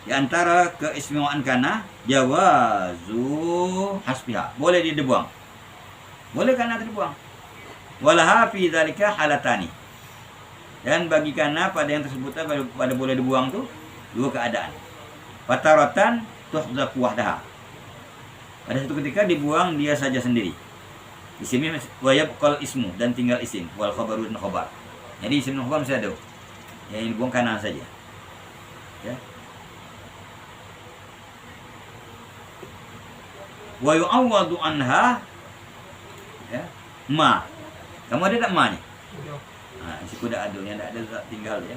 di antara keistimewaan kana jawazu hasbiha, boleh dibuang, boleh kana dibuang. Walaha fi dzalika halatani, dan bagi kana pada yang tersebut pada boleh dibuang tuh dua keadaan. Fataratan tuhzaku wahdaha, pada satu ketika dibuang dia saja sendiri. Isimnya wayab qal ismu, dan tinggal isim, wal khabaru dan khabar. Jadi isim dan khabar masih ada, yang dibuang kana saja. Ya. Wa yu'awwadu anha ya ma. Kamu ada tak ma ni? Nah, si kuda ada, yang tak ada tak tinggal ya.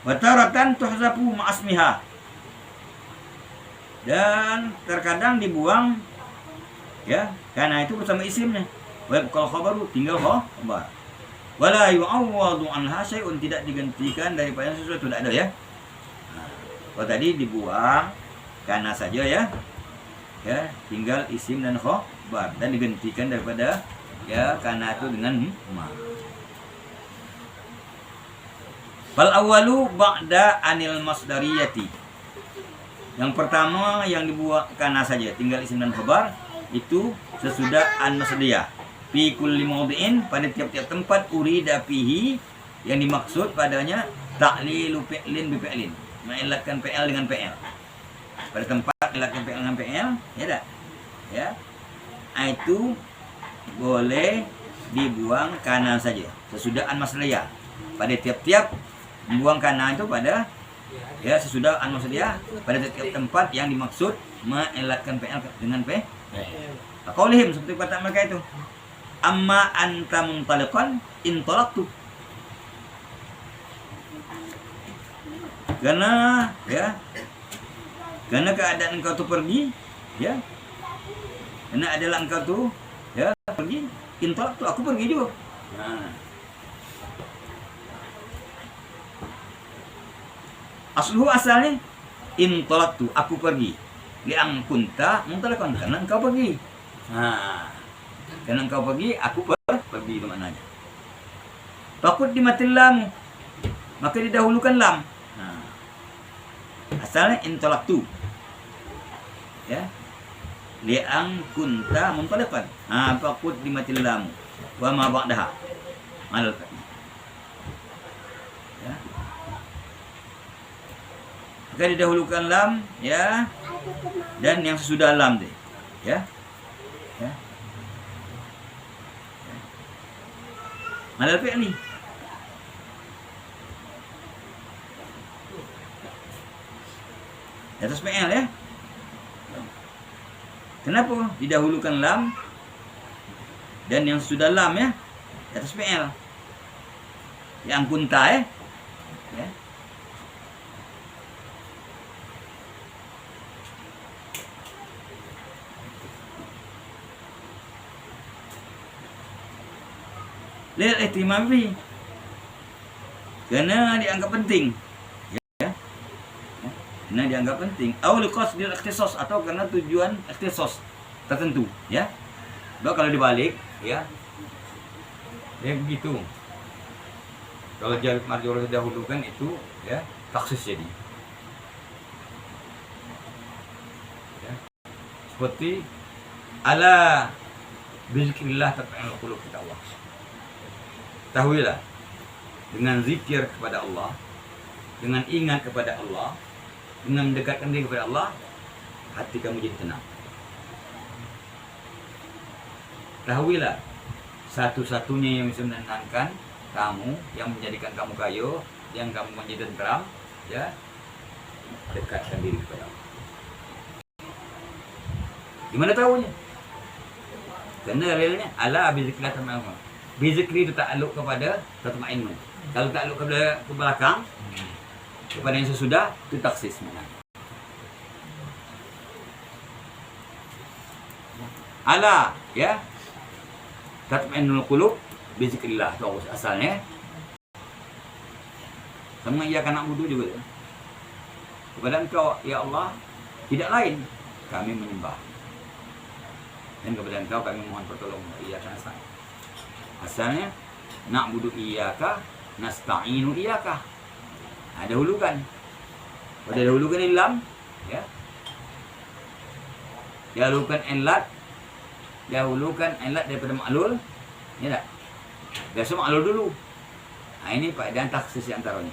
Wataratan tuhzafu ma'asmiha, dan terkadang dibuang ya karena itu bersama isimnya. Wa kalau khabaru tinggal khabar. Wala yu'awwadu anha syai'un, tidak digantikan daripada sesuatu, tidak ada ya. Nah, kalau tadi dibuang karena saja ya. Ya, tinggal isim dan khabar, dan digantikan daripada ya karena itu dengan ma. Fal awwalu ba'da anil masdariyati. Yang pertama yang dibuang kana saja, tinggal isim dan khabar, itu sesudah an masdariyah. Fi kulli mawdi'in, pada tiap-tiap tempat, urida fihi, yang dimaksud padanya ta'lilu fi'lin bi fi'lin, mengilatkan PL dengan PL. Pada tempat mengilatkan PL dengan PL, ya dah. Ya. Itu boleh dibuang kana saja, sesudah an masdariyah. Pada tiap-tiap membuang kana itu pada ya sesudah an-masdariyah, pada setiap tempat yang dimaksud mengelatkan PL dengan P. Qaulihim, seperti kata mereka itu. Amma anta muntaliqan in talaqtu. Karena keadaan engkau tu pergi ya. Karena adalah engkau tu ya pergi, in talaqtu, aku pergi juga. Nah, asluhu asalnya in talaqtu, aku pergi. Li'ang kunta muntaliqan, karena engkau pergi. Nah, karena engkau pergi, aku pergi, itu maknanya. Takut dimatil lam, maka didahulukan lam. Nah, asalnya in talaqtu ya, li'ang kunta muntaliqan. Takut dimatil lam wa ma ba'daha. maka didahulukan lam, ya, dan yang sesudah lam deh, ya. Ya. Madal fi'li. Di atas fi'il, ya. Kenapa didahulukan lam dan yang sudah lam, ya, di atas fi'il? Yang kunta, ya. Ya. Lil ihtimam bi. Kerana dianggap penting. Ya. Kerana dianggap penting. Aw liqasdil ikhtisas, atau kerana tujuan ikhtisas tertentu, ya. Sebab kalau dibalik, ya. Ya begitu. Kalau jar majrur didahulukan itu, ya, taksis jadi. Ya. Seperti ala bizikrillah tatma'innul qulub, kata Allah. Tahuilah, dengan zikir kepada Allah, dengan ingat kepada Allah, dengan mendekatkan diri kepada Allah, hati kamu jadi tenang. Tahuilah, satu-satunya yang bisa menenangkan kamu, yang menjadikan kamu kaya, yang kamu menjadi tentram, ya, dekatkan diri kepada Allah. Gimana tahunya? Kerana realnya ala bizikrillah tatma'innul. Bizikri itu takluk kepada tatma'innun. Kalau takluk kepada ke belakang, kepada yang sesudah, itu taksis mana. Ala, ya, tatma'innul qulub bizikrillah, itu asalnya. Sama iyyaka na'budu juga. Kepada Engkau, ya Allah, tidak lain kami menyembah. Dan kepada Engkau kami mohon pertolongan. Iyyaka nasta'in. Asalnya na'budu iyyaka nasta'inu iyyaka. Dahulukan. Pada dahulukan lam, ya. Dahulukan enlat. Dahulukan enlat daripada ma'lul. Ya tak? Biasa ma'lul dulu. Ini faedah taksis antaranya.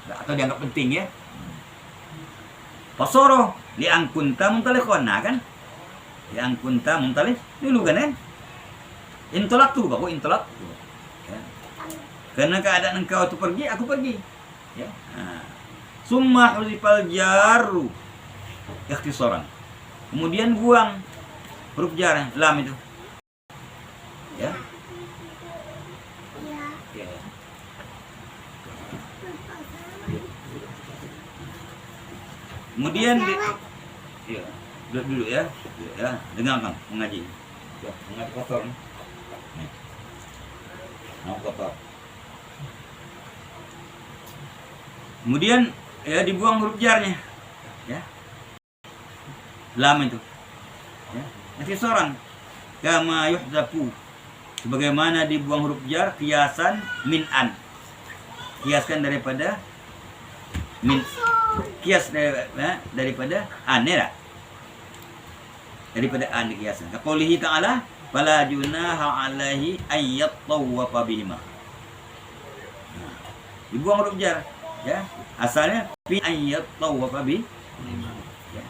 Atau dianggap penting, ya. Fasoro li'an kunta muntaliqan, kan? Li'an kunta muntaliq dulu kan? Intolak tu, baru intolak tu. Ya. Kerana keadaan engkau tu pergi, aku pergi. Ya. Summa huzifal jaru ikhtisaran. Kemudian buang huruf jar lam itu. Ya. Ya. Kemudian ya, duduk ya. Ya, dengarkan mengaji. Ya, mengaji kotor. Kotor. Kemudian, ya, dibuang huruf jarnya, ya, lam itu, ya, nanti seorang kama yuhzafu, sebagaimana dibuang huruf jar kiasan min an, kiaskan daripada min, kias daripada an, ya, daripada an kiasan. Qaulihi ta'ala fala junaha alaihi ayyat tawwafa bihima. Dibuang huruf jar, ya, asalnya fi ayyat tawwafa bihima. Ya.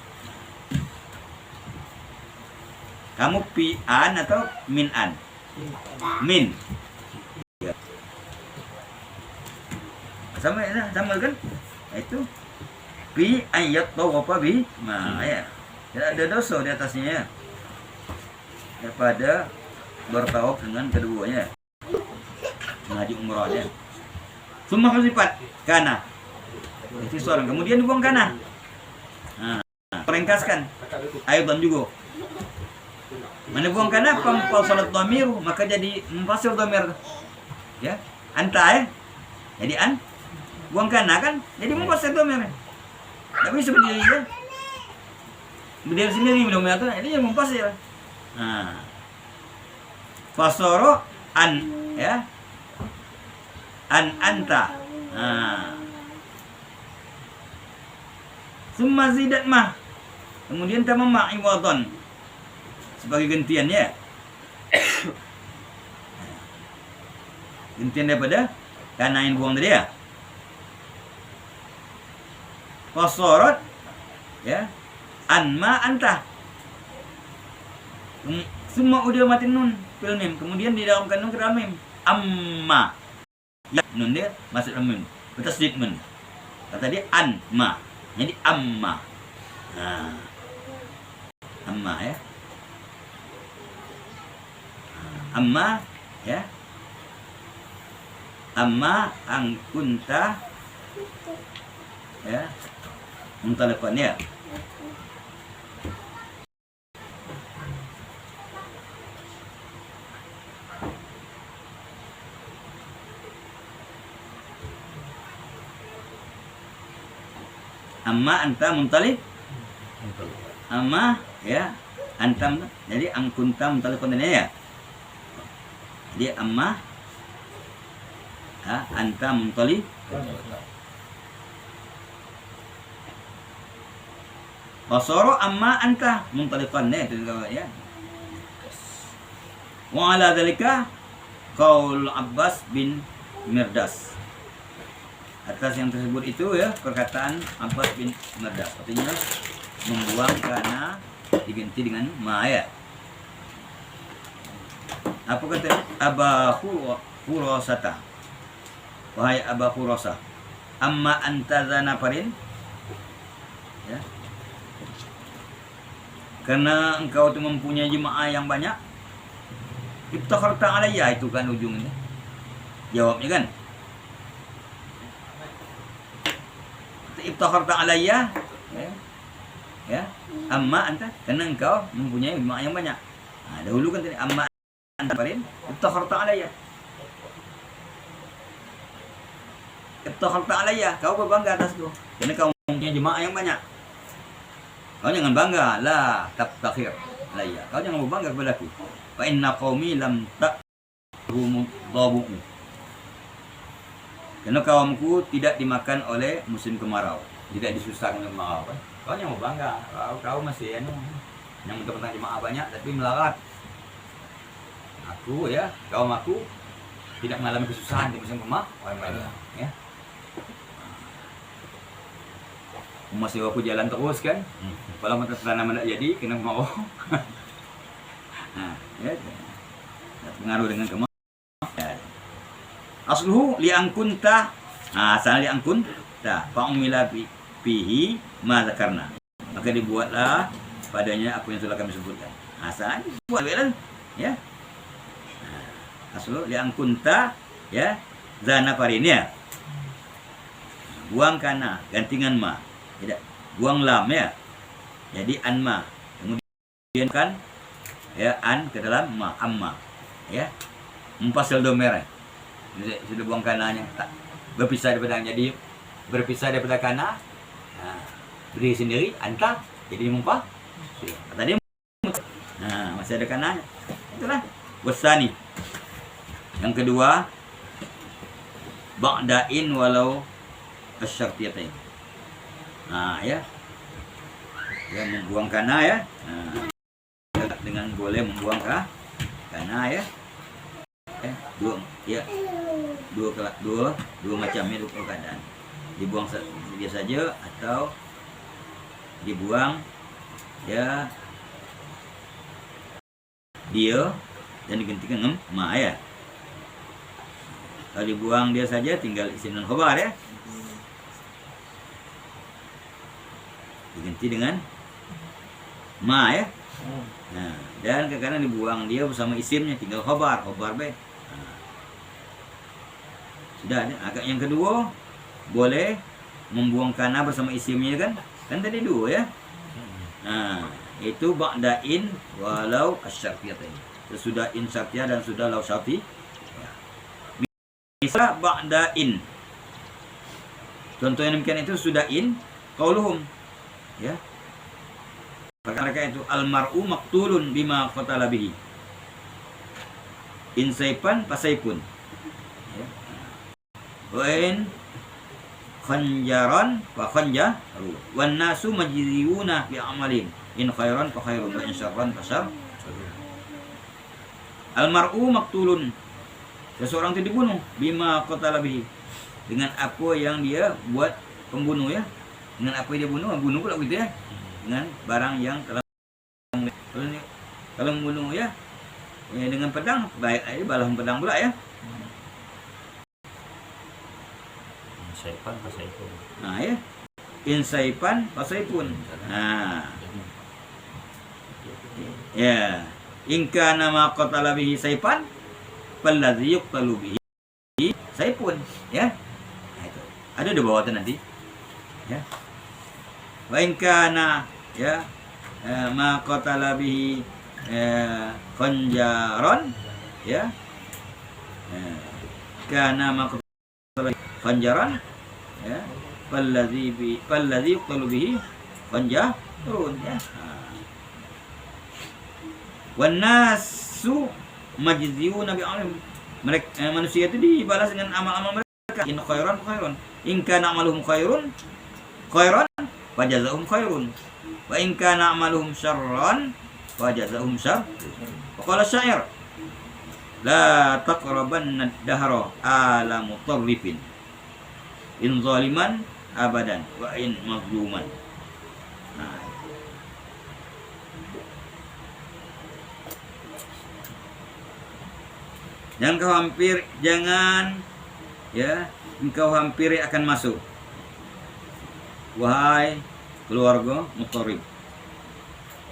Kamu pi an atau min an? Min. Ya. Sama kan? Itu fi ayyat tawwafa bihima, ya. Tidak ada dosa di atasnya, ya. Daripada bertawaf dengan keduanya, mengaji umrahnya. Summa huzifat kana. Itu seorang. Kemudian dibuang kana. Perengkaskan. Ayatan juga. Mana buang kana pangpal salat dhamir, maka jadi mufassir dhamir. Ya. Anta, ya. Jadi an. Buang kana kan jadi mufassir dhamir. Tapi seperti dia. Berdiri sendiri mudah-mudahan itu yang mufassir. Fasoro an, ya, an anta. Summa zidat mah, kemudian tamam ma'iwadon sebagai gantiannya. Gantian daripada kana yang buang tadi, ya. Fasorot ya anma anta. Semua udah mati nun fil mim. Kemudian di dalam nun ke dalam mim. Amma. Ya, nun dia masuk dalam mim. Bertasdid mun. Kata dia anma. Jadi amma. Nah. Amma ya. Amma ya. Amma ang kunta ya. Muntaliqan ya. Amma anta muntaliq. Amma ya antam. Jadi ang kunta muntaliqan ya. Jadi amma anta muntaliq. Fasara amma anta muntaliqan itu ya. Wa ala dzalika qaul Abbas bin Mirdas. Atas yang tersebut itu ya perkataan Abbas bin Mirdas, artinya membuang karena diganti dengan ma ya. Apa kata Aba Khurasata? Wahai Aba Khurasah, amma anta zanafarin ya. Karena engkau itu mempunyai jemaah yang banyak, ibtakharta alayya, itu kan ujungnya. Jawabnya kan? Ibtakharta alayya ya. Amma anta, karena engkau mempunyai jemaah yang banyak. Nah, dahulu kan tadi amma anta parin, ibtakharta alayya. Ibtakharta alayya, kau berbangga atasku karena kau mempunyai jemaah yang banyak. Kau jangan bangga, la tabtakhir alayya. Kau jangan berbangga kepadaku. Fa inna qaumi lam ta'hum dhabu'u. Karena kaumku tidak dimakan oleh musim kemarau, tidak disusahkan oleh kemarau. Kau jangan berbangga. Kau masih yang mentang-mentang jemaah banyak tapi melarat. Aku ya, kaum aku tidak mengalami kesusahan di musim kemarau. Ya. Masih aku jalan terus kan, kalau tanaman tidak jadi kena mau. Nah, ya, pengaruh dengan kemarau. Ya. Asluhu liangkunta, asal liangkunta, fa'umila fihi ma zakarna. Maka dibuatlah padanya apa yang sudah kami sebutkan. Asal dibuat ya. Aslu liangkunta ya, zana farin ya. Buang kana, gantingan ma. Tidak, buang lam ya. Jadi anma. Kemudian kan ya an ke dalam ma, amma. Ya. Mufassal domer. Sudah buang kananya. Berpisah daripada jadi berpisah daripada kana. Nah, beri sendiri anta jadi mumpah. Tadi nah, masih ada kananya. Itulah wasani. Yang kedua ba'dain walau asyartiyatain. Nah ya, membuang kana ya. Nah, dengan boleh membuang kana ya. Dua macamnya, dua keadaan. Dibuang dia saja atau dibuang ya dia dan digantikan dengan ma ya. Kalau dibuang dia saja tinggal isim dan khabar ya. Diganti dengan ma ya. Nah, dan kadang-kadang dibuang dia bersama isimnya tinggal khabar be. Nah, sudah ada. Agak yang kedua boleh membuang kana bersama isimnya kan? Kan tadi dua ya. Nah, itu ba'dain walau asyartiyatain. Sesudah in syartiyah dan sudah lau syarti. Ya. Bisa ba'dain. Contoh yang demikian itu sudah in qauluhum. Ya. Mereka itu almar'u maktulun bima qatala bihi. Insaipan pasaipun. Ya. Wa in khanjaran fa khanjaru. Wan nasu majziuna bi amalin. In khairan fa khairun wa in syarran fa syarr. Almar'u maktulun. Seseorang itu dibunuh bima qatala bihi. Dengan apa yang dia buat pembunuh ya. Dengan apa dia bunuh pula gitu ya. Dengan barang yang telah kalau membunuh ya, dengan pedang, baik aja balas pedang pula ya. Saipan pasai pun. Nah ya, insaipan pasaipun. Nah, ya, ingka nama qatala bihi saipan, falladzi yuqtalu bihi saipun, ya. Nah, itu. Ada di bawah nanti. Ya. Wa ingkana ya ma qatala bihi khanjaron, ya. Kana ma qatala bihi khanjaran, ya, falladzi yuqtalu bihi khanjarun, ya. Wan nasu majziyuna bi alim. Mereka manusia itu dibalas dengan amal-amal mereka. In khairan in kana amaluhum khairan fajazahum khairun wa in kana amaluhum syarran fajazahum syarr. Qala syair la taqrabanna ad-dahra ala mutarrifin in zaliman abadan wa in mazluman. Nah, jangan engkau hampiri akan masuk, wahai keluarga mutarrib,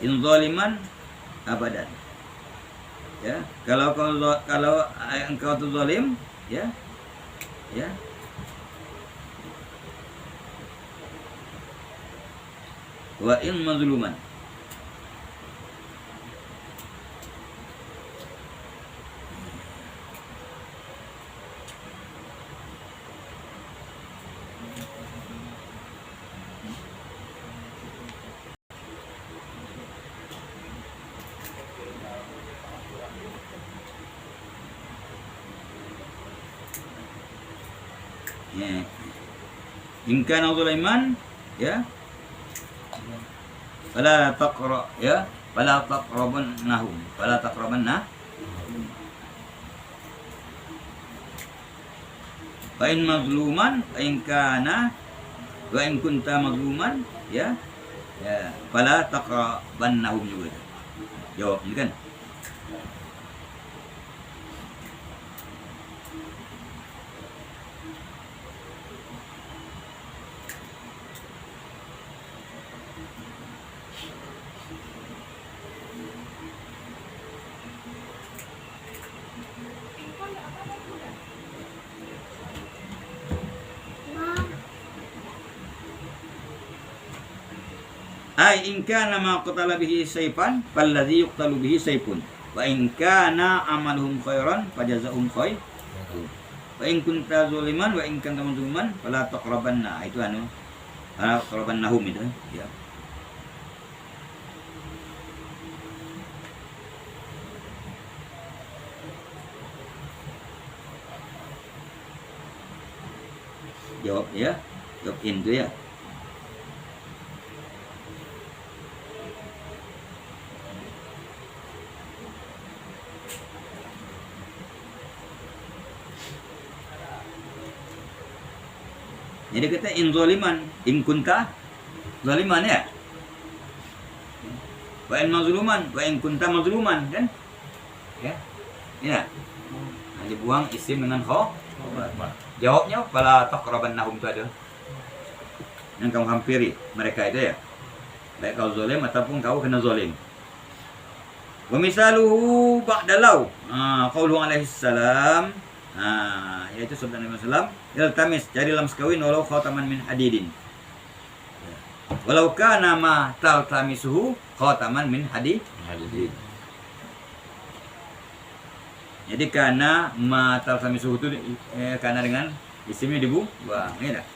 in zaliman abadan, ya, kalau engkau tu zalim, ya wa in mazluman. Ya. Ingkan Sulaiman, ya, fala taqra, ya, fala taqrabannahum, fala taqrabanna. Fa in mazluman, in kana wa in kunta mazluman, ya, fala taqrabannahum juga. Jawab ini kan. Ai in kana ma qatala bihi sayfan falladhi yuqtalu bihi sayfun wa in kana amaluhum khairan fajazahum khair wa in kunta zuliman wa in kunta mazluman fala taqrabanna. Itu fala taqrabannahum itu, ya. Jawab, ya, jawab itu, ya. Jadi kata in zaliman, in kunta zaliman, ya. Wa in mazluman, wa in kunta mazluman, kan? Ya. Ya. Nah, dibuang isim dengan khabar. Jawabnya fala taqrabannahum itu ada. Yang kamu hampiri mereka itu, ya. Baik kau zalim ataupun kau kena zalim. Wa misaluhu ba'da law. Qauluhu alaihi salam. Yaitu sabda Nabi sallallahu alaihi wasallam, iltamis, cari lam sekawin walau khataman min hadidin. Walau kana ma taltamisuhu khataman min hadidin. Jadi karena ma taltamisuhu itu karena dengan isimnya dibuang, ya dah.